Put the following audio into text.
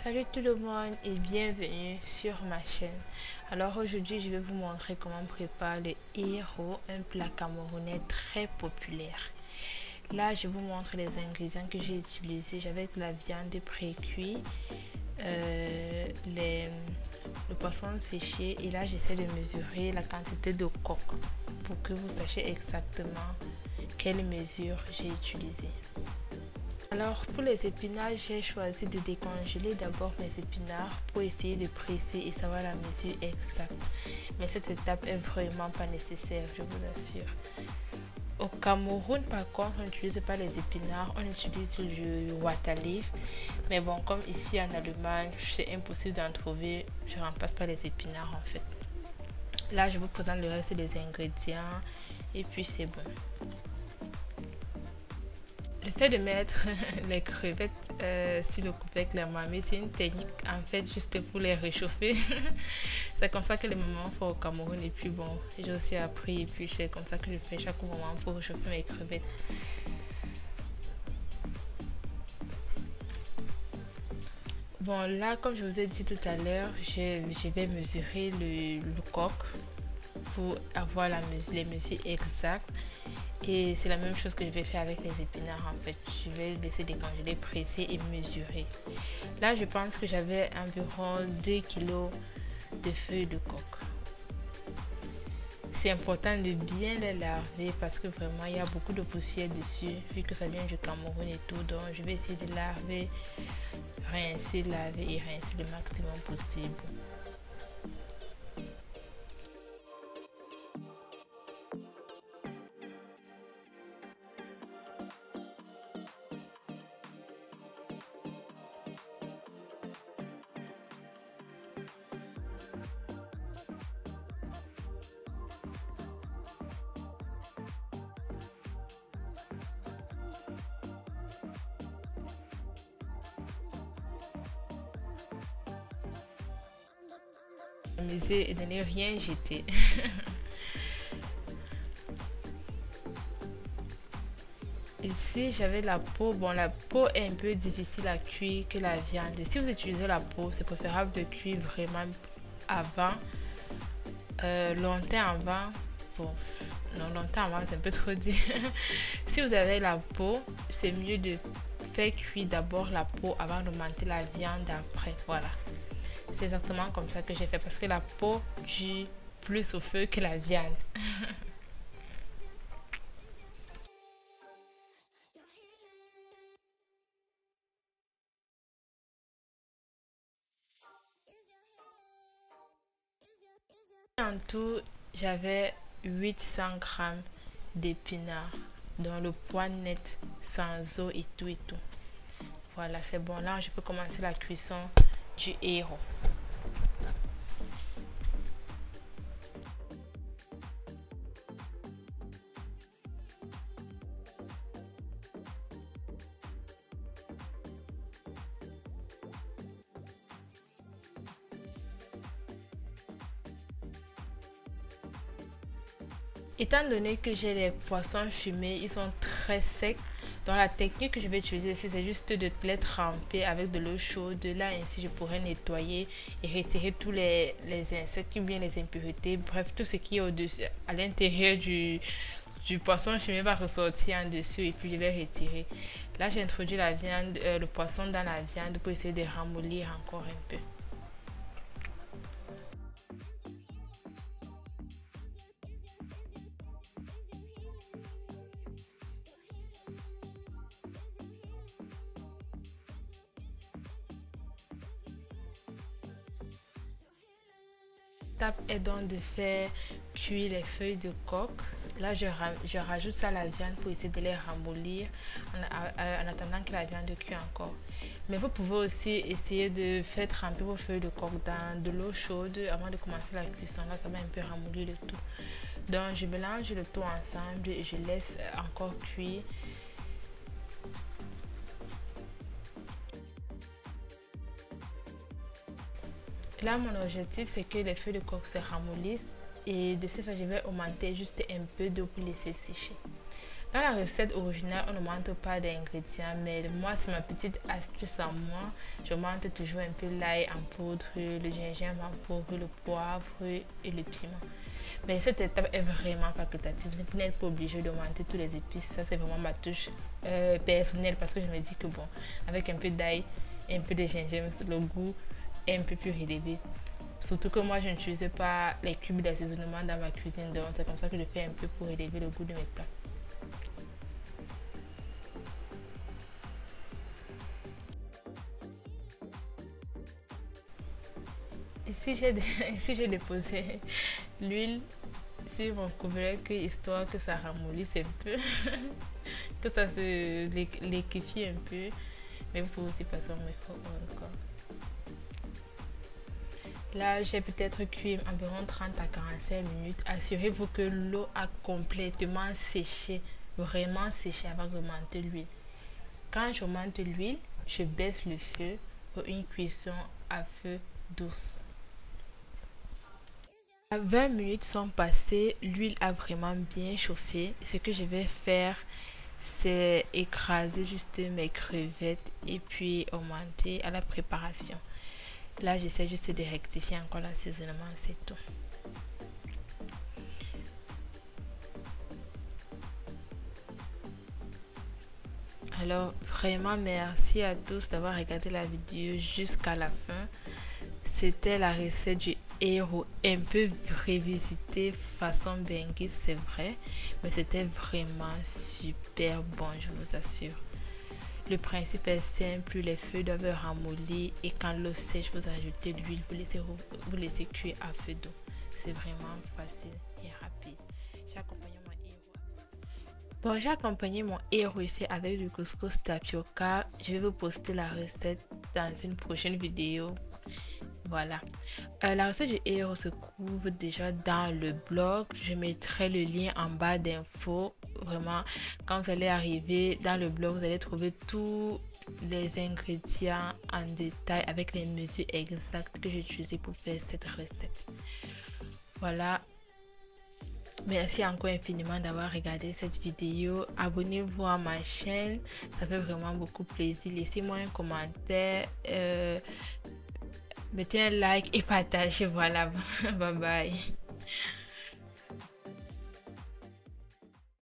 Salut tout le monde et bienvenue sur ma chaîne. Alors aujourd'hui je vais vous montrer comment on prépare le héros, un plat camerounais très populaire. Là je vous montre les ingrédients que j'ai utilisés. J'avais de la viande pré-cuite, le poisson séché, et là j'essaie de mesurer la quantité de coque pour que vous sachiez exactement quelle mesure j'ai utilisé. Alors pour les épinards, j'ai choisi de décongeler d'abord mes épinards pour essayer de presser et savoir la mesure exacte. Mais cette étape est vraiment pas nécessaire, je vous assure. Au Cameroun par contre, on n'utilise pas les épinards, on utilise le waterleaf. Mais bon, comme ici en Allemagne, c'est impossible d'en trouver, je remplace pas les épinards en fait. Là, je vous présente le reste des ingrédients et puis c'est bon. Le fait de mettre les crevettes sur le coupe avec la marmite, c'est une technique en fait juste pour les réchauffer. C'est comme ça que les mamans font au Cameroun, et puis bon, j'ai aussi appris, et puis c'est comme ça que je fais chaque moment pour réchauffer mes crevettes. Bon là, comme je vous ai dit tout à l'heure, je vais mesurer le coq pour avoir les mesures exactes. Et c'est la même chose que je vais faire avec les épinards en fait. Je vais laisser décongeler, presser et mesurer. Là, je pense que j'avais environ 2 kg de feuilles de coque. C'est important de bien les laver parce que vraiment il y a beaucoup de poussière dessus vu que ça vient du Cameroun et tout. Donc je vais essayer de laver, rincer, laver et rincer le maximum possible. Et de ne rien jeter. Ici j'avais la peau. Bon, la peau est un peu difficile à cuire que la viande. Si vous utilisez la peau, c'est préférable de cuire vraiment avant, longtemps avant. Bon, non, longtemps avant c'est un peu trop dit. Si vous avez la peau, c'est mieux de faire cuire d'abord la peau avant de monter la viande après. Voilà. C'est exactement comme ça que j'ai fait parce que la peau cuit plus au feu que la viande. En tout, j'avais 800 grammes d'épinards dont le poids net sans eau et tout et tout. Voilà, c'est bon. Là, je peux commencer la cuisson du héros. Étant donné que j'ai les poissons fumés, ils sont très secs. Donc la technique que je vais utiliser ici, c'est juste de les tremper avec de l'eau chaude. Là, ainsi, je pourrais nettoyer et retirer tous les insectes ou bien les impuretés. Bref, tout ce qui est au-dessus, à l'intérieur du poisson fumé va ressortir en dessous et puis je vais retirer. Là, j'ai introduit la viande, le poisson dans la viande pour essayer de ramollir encore un peu. L'étape est donc de faire cuire les feuilles de coque. Là, je rajoute ça à la viande pour essayer de les ramollir en attendant que la viande cuit encore. Mais vous pouvez aussi essayer de faire tremper vos feuilles de coque dans de l'eau chaude avant de commencer la cuisson. Là, ça va un peu ramollir le tout. Donc, je mélange le tout ensemble et je laisse encore cuire. Là, mon objectif, c'est que les feuilles de coque se ramollissent et de ce fait, je vais augmenter juste un peu d'eau pour laisser sécher. Dans la recette originale, on ne montre pas d'ingrédients, mais moi, c'est ma petite astuce à moi. Je montre toujours un peu l'ail en poudre, le gingembre en poudre, le poivre et le piment. Mais cette étape est vraiment facultative. Vous n'êtes pas obligé de monter tous les épices. Ça, c'est vraiment ma touche personnelle parce que je me dis que bon, avec un peu d'ail et un peu de gingembre, le goût est un peu plus élevé. Surtout que moi, je n'utilise pas les cubes d'assaisonnement dans ma cuisine. Donc, c'est comme ça que je fais un peu pour élever le goût de mes plats. Ici, j'ai déposé l'huile sur mon couvercle histoire que ça ramollisse un peu, que ça se liquéfie un peu. Mais vous pouvez aussi passer au micro-ondes encore. Là, j'ai peut-être cuit environ 30 à 45 minutes. Assurez-vous que l'eau a complètement séché, vraiment séché avant de monter l'huile. Quand je monte l'huile, je baisse le feu pour une cuisson à feu douce. 20 minutes sont passées, l'huile a vraiment bien chauffé. Ce que je vais faire, c'est écraser juste mes crevettes et puis augmenter à la préparation. Là, j'essaie juste de rectifier encore l'assaisonnement, c'est tout. Alors, vraiment merci à tous d'avoir regardé la vidéo jusqu'à la fin. C'était la recette du héros, un peu révisité façon Benguis, c'est vrai, mais c'était vraiment super bon, je vous assure. Le principe est simple, les feuilles doivent ramollir et quand l'eau sèche, vous ajoutez l'huile, vous laissez cuire à feu doux. C'est vraiment facile et rapide. J'ai accompagné mon héros. Bon, j'ai accompagné mon héros ici avec du couscous tapioca. Je vais vous poster la recette dans une prochaine vidéo. Voilà. La recette du héros se trouve déjà dans le blog. Je mettrai le lien en bas d'infos. Vraiment, quand vous allez arriver dans le blog, vous allez trouver tous les ingrédients en détail avec les mesures exactes que j'ai utilisées pour faire cette recette. Voilà. Merci encore infiniment d'avoir regardé cette vidéo. Abonnez-vous à ma chaîne. Ça fait vraiment beaucoup plaisir. Laissez-moi un commentaire. Mettez un like et partagez. Voilà. Bye bye.